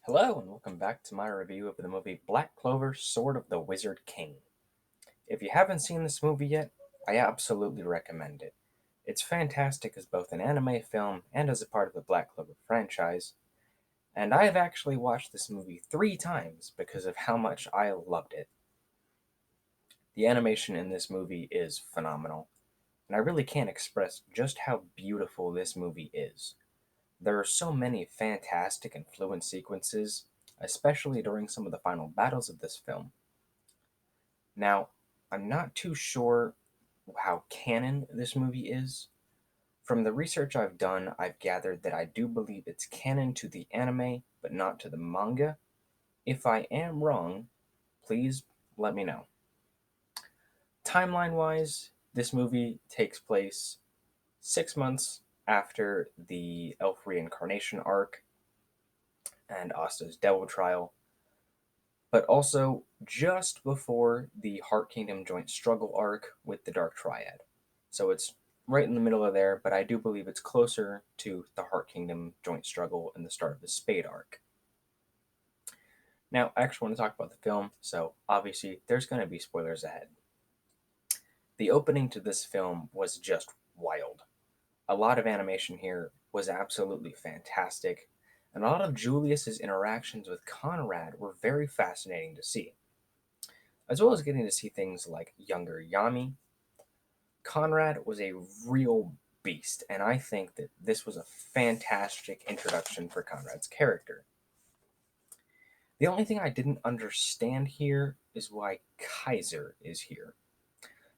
Hello, and welcome back to my review of the movie Black Clover Sword of the Wizard King. If you haven't seen this movie yet, I absolutely recommend it. It's fantastic as both an anime film and as a part of the Black Clover franchise, and I have actually watched this movie 3 times because of how much I loved it. The animation in this movie is phenomenal, and I really can't express just how beautiful this movie is. There are so many fantastic and fluent sequences, especially during some of the final battles of this film. Now, I'm not too sure how canon this movie is. From the research I've done, I've gathered that I do believe it's canon to the anime, but not to the manga. If I am wrong, please let me know. Timeline wise, this movie takes place 6 months after the Elf Reincarnation arc and Asta's Devil Trial, but also just before the Heart Kingdom Joint Struggle arc with the Dark Triad. So it's right in the middle of there, but I do believe it's closer to the Heart Kingdom Joint Struggle and the start of the Spade arc. Now, I actually want to talk about the film, so obviously there's going to be spoilers ahead. The opening to this film was just wild. A lot of animation here was absolutely fantastic, and a lot of Julius's interactions with Conrad were very fascinating to see, as well as getting to see things like younger Yami. Conrad was a real beast, and I think that this was a fantastic introduction for Conrad's character. The only thing I didn't understand here is why Kaiser is here.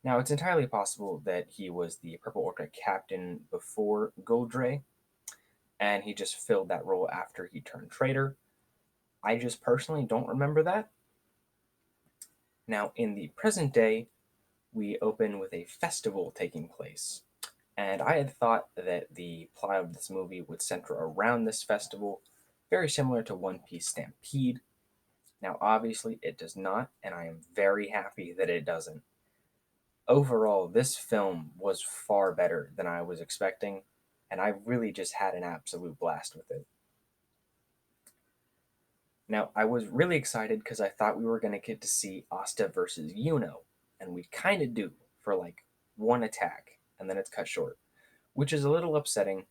Now, it's entirely possible that he was the Purple Orca captain before Goldre, and he just filled that role after he turned traitor. I just personally don't remember that. Now, in the present day, we open with a festival taking place. And I had thought that the plot of this movie would center around this festival, very similar to One Piece Stampede. Now, obviously, it does not, and I am very happy that it doesn't. Overall, this film was far better than I was expecting, and I really just had an absolute blast with it. Now, I was really excited because I thought we were going to get to see Asta versus Yuno, and we kind of do for like one attack, and then it's cut short, which is a little upsetting,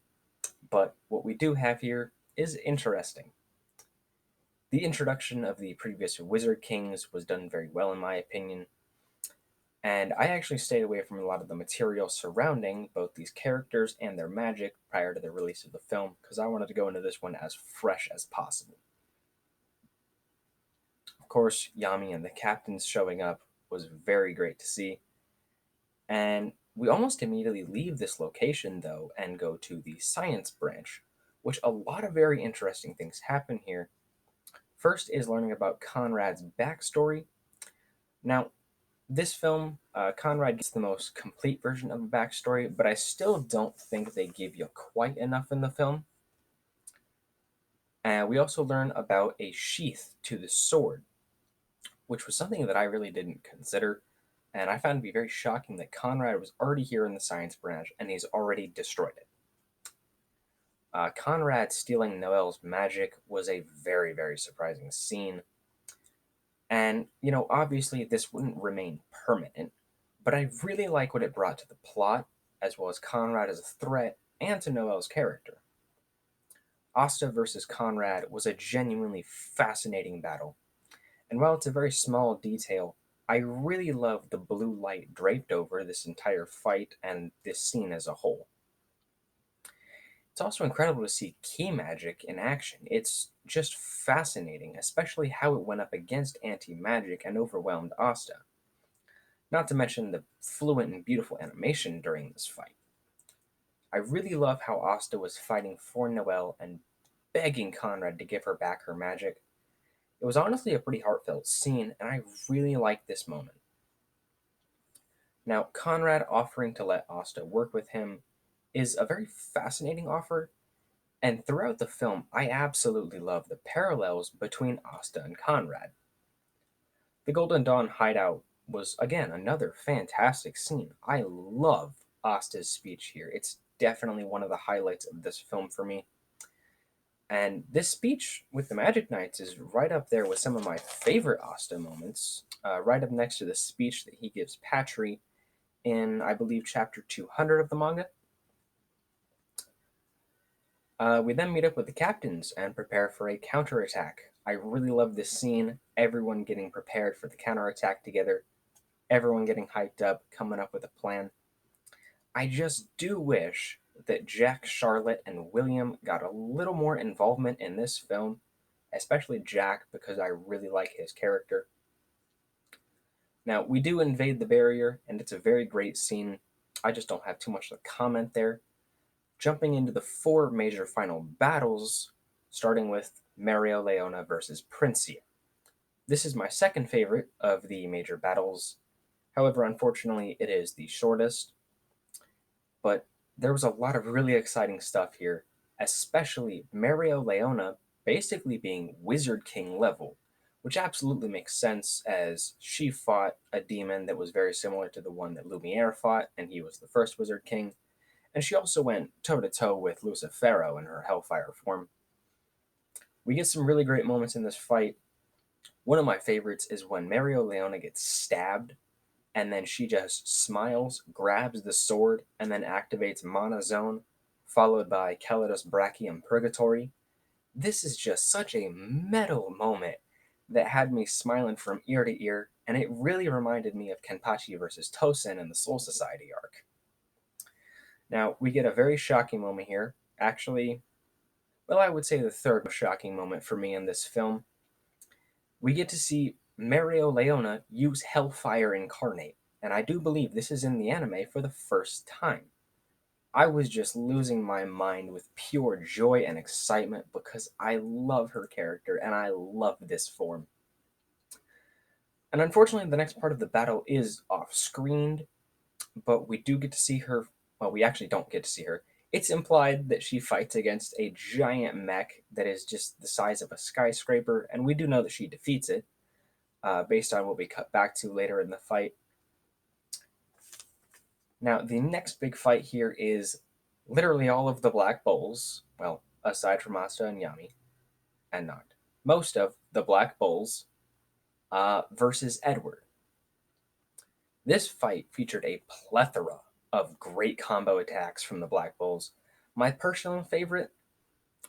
but what we do have here is interesting. The introduction of the previous Wizard Kings was done very well, in my opinion, and I actually stayed away from a lot of the material surrounding both these characters and their magic prior to the release of the film because I wanted to go into this one as fresh as possible. Of course, Yami and the captains showing up was very great to see, and we almost immediately leave this location though and go to the science branch, which a lot of very interesting things happen here. First is learning about Conrad's backstory. Now, this film, Conrad gets the most complete version of a backstory, but I still don't think they give you quite enough in the film. And we also learn about a sheath to the sword, which was something that I really didn't consider. And I found it to be very shocking that Conrad was already here in the science branch and he's already destroyed it. Conrad stealing Noel's magic was a very, very surprising scene. And, obviously this wouldn't remain permanent, but I really like what it brought to the plot, as well as Conrad as a threat, and to Noel's character. Asta versus Conrad was a genuinely fascinating battle, and while it's a very small detail, I really love the blue light draped over this entire fight and this scene as a whole. It's also incredible to see key magic in action. It's just fascinating, especially how it went up against anti magic and overwhelmed Asta. Not to mention the fluent and beautiful animation during this fight. I really love how Asta was fighting for Noelle and begging Conrad to give her back her magic. It was honestly a pretty heartfelt scene, and I really liked this moment. Now, Conrad offering to let Asta work with him is a very fascinating offer, and throughout the film, I absolutely love the parallels between Asta and Conrad. The Golden Dawn hideout was, again, another fantastic scene. I love Asta's speech here. It's definitely one of the highlights of this film for me. And this speech with the Magic Knights is right up there with some of my favorite Asta moments, right up next to the speech that he gives Patry in, I believe, chapter 200 of the manga. We then meet up with the captains and prepare for a counterattack. I really love this scene, everyone getting prepared for the counterattack together, everyone getting hyped up, coming up with a plan. I just do wish that Jack, Charlotte, and William got a little more involvement in this film, especially Jack, because I really like his character. Now, we do invade the barrier, and it's a very great scene. I just don't have too much to comment there. Jumping into the four major final battles, starting with Mario Leona versus Princia. This is my second favorite of the major battles. However, unfortunately, it is the shortest. But there was a lot of really exciting stuff here, especially Mario Leona basically being Wizard King level, which absolutely makes sense as she fought a demon that was very similar to the one that Lumiere fought, and he was the first Wizard King. And she also went toe to toe with Lucifero in her Hellfire form. We get some really great moments in this fight. One of my favorites is when Mario Leona gets stabbed and then she just smiles, grabs the sword, and then activates Mana Zone, followed by Calidus Brachium Purgatory. This is just such a metal moment that had me smiling from ear to ear, and it really reminded me of Kenpachi versus Tosen in the Soul Society arc. Now, we get a very shocking moment here. Actually, well, I would say the third most shocking moment for me in this film. We get to see Mario Leona use Hellfire Incarnate, and I do believe this is in the anime for the first time. I was just losing my mind with pure joy and excitement because I love her character and I love this form. And unfortunately, the next part of the battle is off screened, but we do get to see her. Well, we actually don't get to see her. It's implied that she fights against a giant mech that is just the size of a skyscraper, and we do know that she defeats it, based on what we cut back to later in the fight. Now, the next big fight here is literally all of the Black Bulls, well, aside from Asta and Yami, and not most of the Black Bulls, versus Edward. This fight featured a plethora of great combo attacks from the Black Bulls. My personal favorite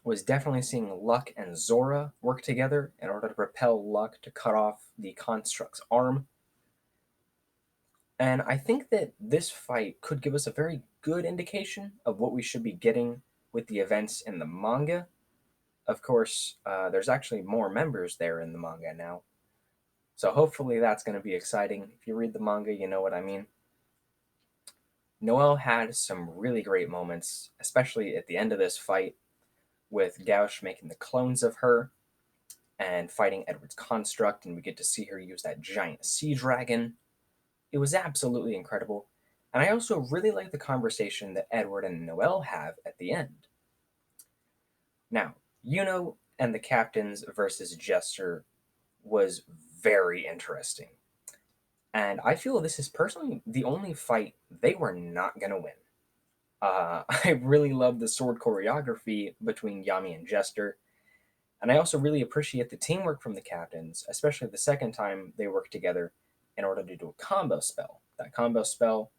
was definitely seeing Luck and Zora work together in order to propel Luck to cut off the Construct's arm. And I think that this fight could give us a very good indication of what we should be getting with the events in the manga. Of course, there's actually more members there in the manga now. So hopefully that's going to be exciting. If you read the manga, you know what I mean. Noelle had some really great moments, especially at the end of this fight, with Gauche making the clones of her and fighting Edward's construct, and we get to see her use that giant sea dragon. It was absolutely incredible. And I also really like the conversation that Edward and Noelle have at the end. Now, Yuno and the captains versus Jester was very interesting. And I feel this is personally the only fight they were not going to win. I really love the sword choreography between Yami and Jester. And I also really appreciate the teamwork from the captains, especially the second time they worked together in order to do a combo spell. That combo spell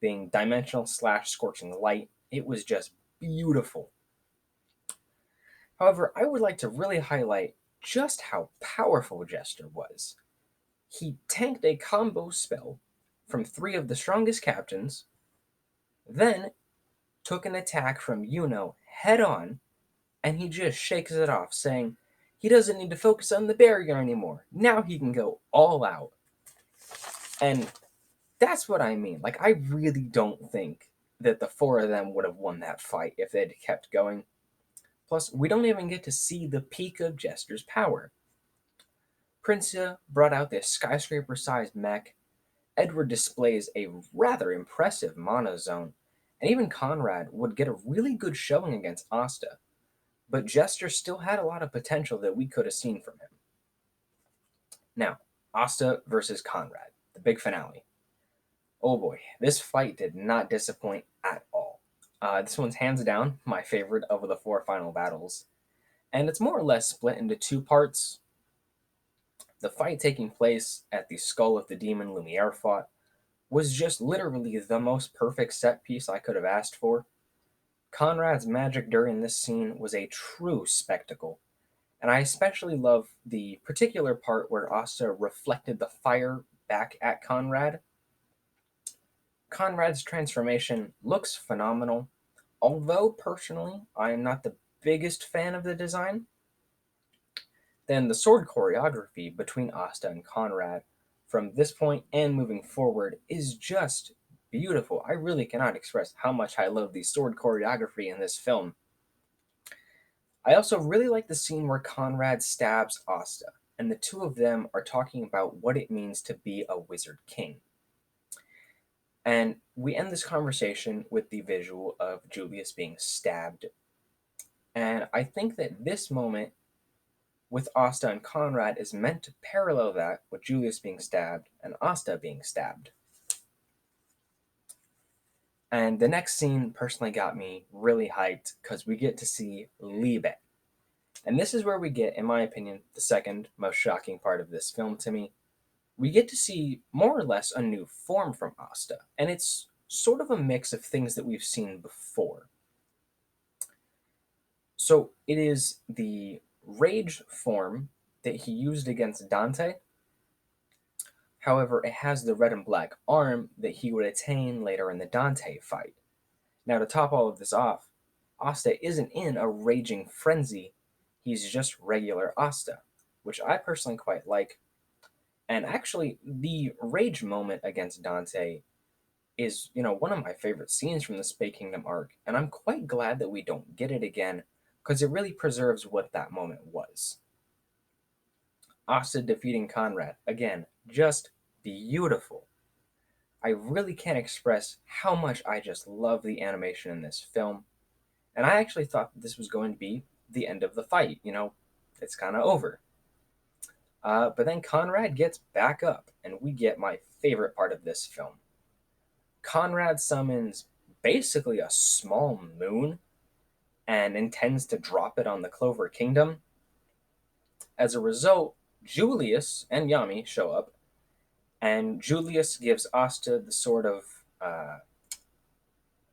being Dimensional Slash Scorching Light. It was just beautiful. However, I would like to really highlight just how powerful Jester was. He tanked a combo spell from three of the strongest captains, then took an attack from Yuno head on, and he just shakes it off, saying he doesn't need to focus on the barrier anymore. Now he can go all out. And that's what I mean. Like, I really don't think that the four of them would have won that fight if they'd kept going. Plus, we don't even get to see the peak of Jester's power. Princia brought out this skyscraper-sized mech. Edward displays a rather impressive mana zone, and even Conrad would get a really good showing against Asta. But Jester still had a lot of potential that we could have seen from him. Now, Asta versus Conrad, the big finale. Oh boy, this fight did not disappoint at all. This one's hands down my favorite of the four final battles. And it's more or less split into two parts. The fight taking place at the skull of the demon Lumiere fought was just literally the most perfect set piece I could have asked for. Conrad's magic during this scene was a true spectacle, and I especially love the particular part where Asta reflected the fire back at Conrad. Conrad's transformation looks phenomenal, although personally I am not the biggest fan of the design. Then the sword choreography between Asta and Conrad from this point and moving forward is just beautiful. I really cannot express how much I love the sword choreography in this film. I also really like the scene where Conrad stabs Asta, and the two of them are talking about what it means to be a wizard king. And we end this conversation with the visual of Julius being stabbed. And I think that this moment with Asta and Conrad is meant to parallel that with Julius being stabbed and Asta being stabbed. And the next scene personally got me really hyped because we get to see Liebe. And this is where we get, in my opinion, the second most shocking part of this film to me. We get to see more or less a new form from Asta, and it's sort of a mix of things that we've seen before. So it is the rage form that he used against Dante. However, it has the red and black arm that he would attain later in the Dante fight. Now, to top all of this off, Asta isn't in a raging frenzy, he's just regular Asta, which I personally quite like. And actually, the rage moment against Dante is, one of my favorite scenes from the Spey Kingdom arc, and I'm quite glad that we don't get it again, because it really preserves what that moment was. Asta defeating Conrad, again, just beautiful. I really can't express how much I just love the animation in this film, and I actually thought that this was going to be the end of the fight, it's kind of over. But then Conrad gets back up, and we get my favorite part of this film. Conrad summons basically a small moon and intends to drop it on the Clover Kingdom. As a result, Julius and Yami show up, and Julius gives Asta the sword of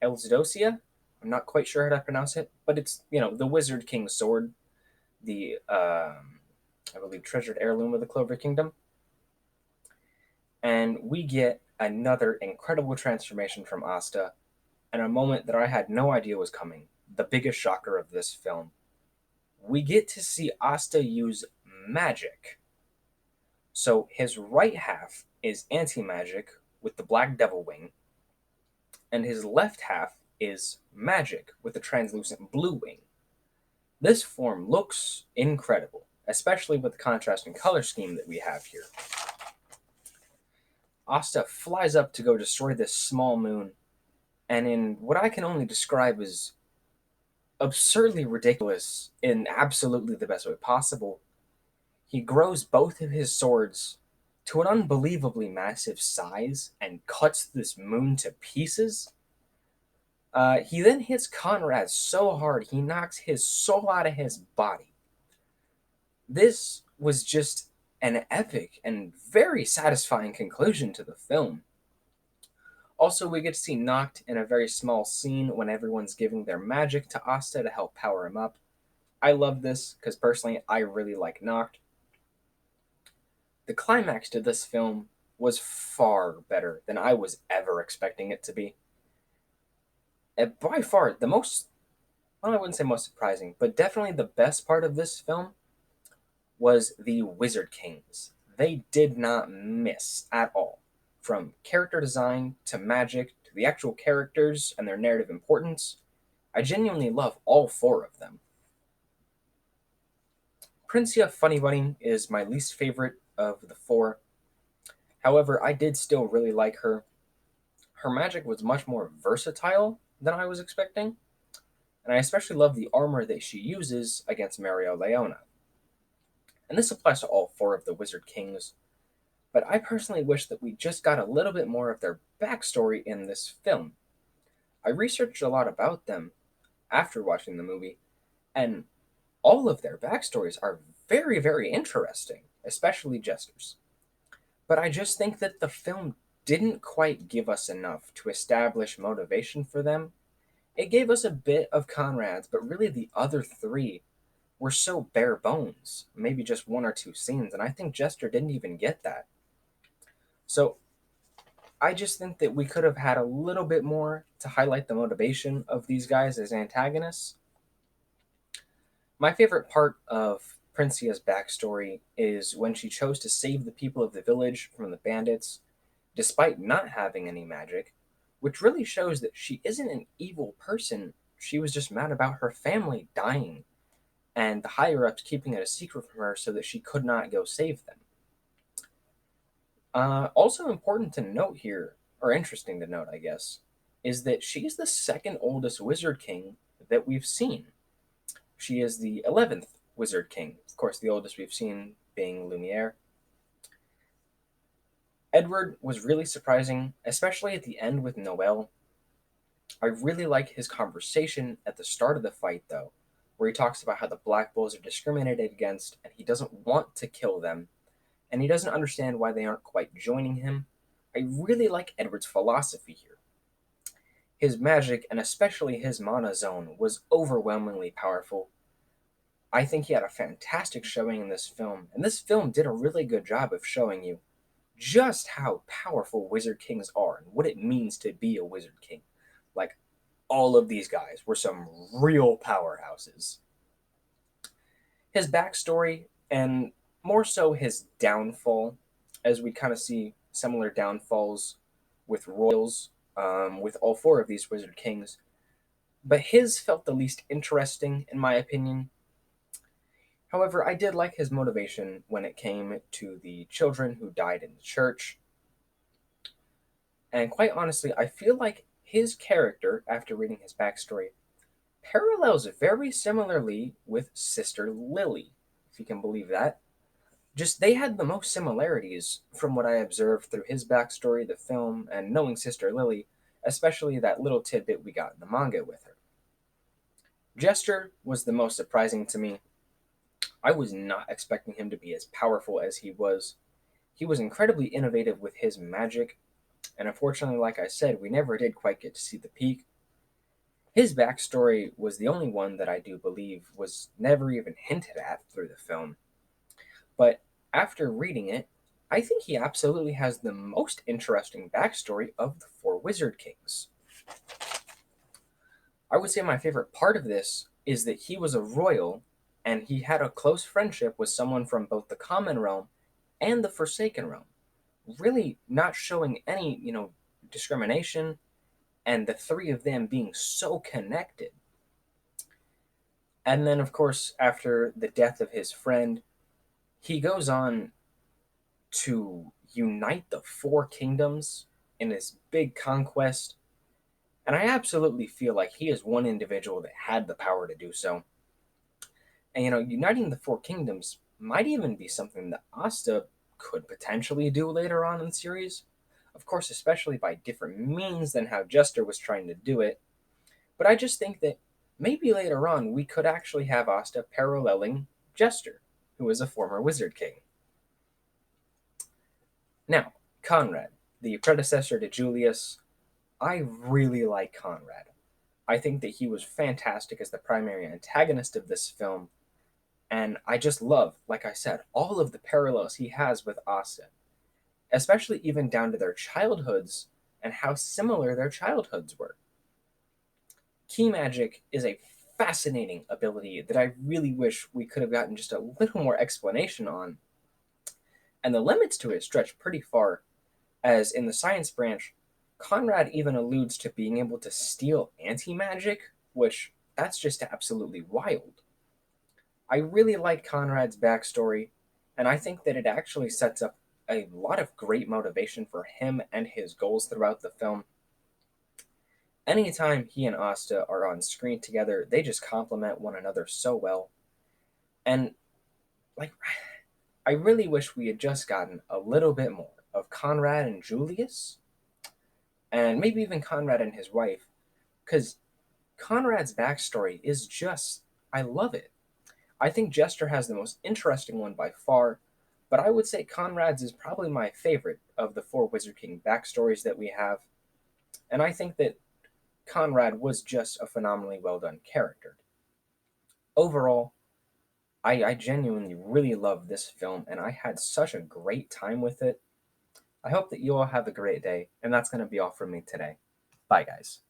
Elsdosia. I'm not quite sure how to pronounce it, but it's, the Wizard King's sword, the, I believe, treasured heirloom of the Clover Kingdom. And we get another incredible transformation from Asta, and a moment that I had no idea was coming, the biggest shocker of this film. We get to see Asta use magic. So his right half is anti-magic with the black devil wing, and his left half is magic with the translucent blue wing. This form looks incredible, especially with the contrasting color scheme that we have here. Asta flies up to go destroy this small moon, and in what I can only describe as absurdly ridiculous in absolutely the best way possible, he grows both of his swords to an unbelievably massive size and cuts this moon to pieces. He then hits Conrad so hard he knocks his soul out of his body. This was just an epic and very satisfying conclusion to the film. Also, we get to see Noct in a very small scene when everyone's giving their magic to Asta to help power him up. I love this because personally I really like Noct. The climax to this film was far better than I was ever expecting it to be. And by far, the most, well, I wouldn't say most surprising, but definitely the best part of this film was the Wizard Kings. They did not miss at all. From character design to magic to the actual characters and their narrative importance, I genuinely love all four of them. Princia Funny Bunny is my least favorite of the four. However, I did still really like her. Her magic was much more versatile than I was expecting, and I especially love the armor that she uses against Mario Leona. And this applies to all four of the Wizard Kings, but I personally wish that we just got a little bit more of their backstory in this film. I researched a lot about them after watching the movie, and all of their backstories are very, very interesting, especially Jester's. But I just think that the film didn't quite give us enough to establish motivation for them. It gave us a bit of Conrad's, but really the other three were so bare bones. Maybe just one or two scenes, and I think Jester didn't even get that. So I just think that we could have had a little bit more to highlight the motivation of these guys as antagonists. My favorite part of Princia's backstory is when she chose to save the people of the village from the bandits, despite not having any magic, which really shows that she isn't an evil person. She was just mad about her family dying, and the higher ups keeping it a secret from her so that she could not go save them. Also important to note here, or interesting to note, I guess, is that she's the second oldest Wizard King that we've seen. She is the 11th Wizard King. Of course, the oldest we've seen being Lumiere. Edward was really surprising, especially at the end with Noel. I really like his conversation at the start of the fight, though, where he talks about how the Black Bulls are discriminated against and he doesn't want to kill them, and he doesn't understand why they aren't quite joining him. I really like Edward's philosophy here. His magic, and especially his mana zone, was overwhelmingly powerful. I think he had a fantastic showing in this film, and this film did a really good job of showing you just how powerful Wizard Kings are and what it means to be a Wizard King. Like, all of these guys were some real powerhouses. His backstory, and more so his downfall, as we kind of see similar downfalls with royals, with all four of these Wizard Kings, but his felt the least interesting, in my opinion. However, I did like his motivation when it came to the children who died in the church. And quite honestly, I feel like his character, after reading his backstory, parallels very similarly with Sister Lily, if you can believe that. Just they had the most similarities from what I observed through his backstory, the film, and knowing Sister Lily, especially that little tidbit we got in the manga with her. Jester was the most surprising to me. I was not expecting him to be as powerful as he was. He was incredibly innovative with his magic, and unfortunately, like I said, we never did quite get to see the peak. His backstory was the only one that I do believe was never even hinted at through the film. But after reading it, I think he absolutely has the most interesting backstory of the four Wizard Kings. I would say my favorite part of this is that he was a royal and he had a close friendship with someone from both the Common Realm and the Forsaken Realm, really not showing any, discrimination, and the three of them being so connected. And then, of course, after the death of his friend, he goes on to unite the four kingdoms in this big conquest. And I absolutely feel like he is one individual that had the power to do so. And uniting the four kingdoms might even be something that Asta could potentially do later on in the series. Of course, especially by different means than how Jester was trying to do it. But I just think that maybe later on we could actually have Asta paralleling Jester, who is a former Wizard King. Now, Conrad, the predecessor to Julius, I really like Conrad. I think that he was fantastic as the primary antagonist of this film, and I just love, like I said, all of the parallels he has with Asta, especially even down to their childhoods and how similar their childhoods were. Key magic is a fascinating ability that I really wish we could have gotten just a little more explanation on, and the limits to it stretch pretty far, as in the science branch, Conrad even alludes to being able to steal anti magic, which that's just absolutely wild. I really like Conrad's backstory, and I think that it actually sets up a lot of great motivation for him and his goals throughout the film. Anytime he and Asta are on screen together, they just complement one another so well. And, like, I really wish we had just gotten a little bit more of Conrad and Julius, and maybe even Conrad and his wife, because Conrad's backstory is just, I love it. I think Jester has the most interesting one by far, but I would say Conrad's is probably my favorite of the four Wizard King backstories that we have, and I think that Conrad was just a phenomenally well done character. Overall, I genuinely really love this film, and I had such a great time with it. I hope that you all have a great day, and that's going to be all from me today. Bye, guys.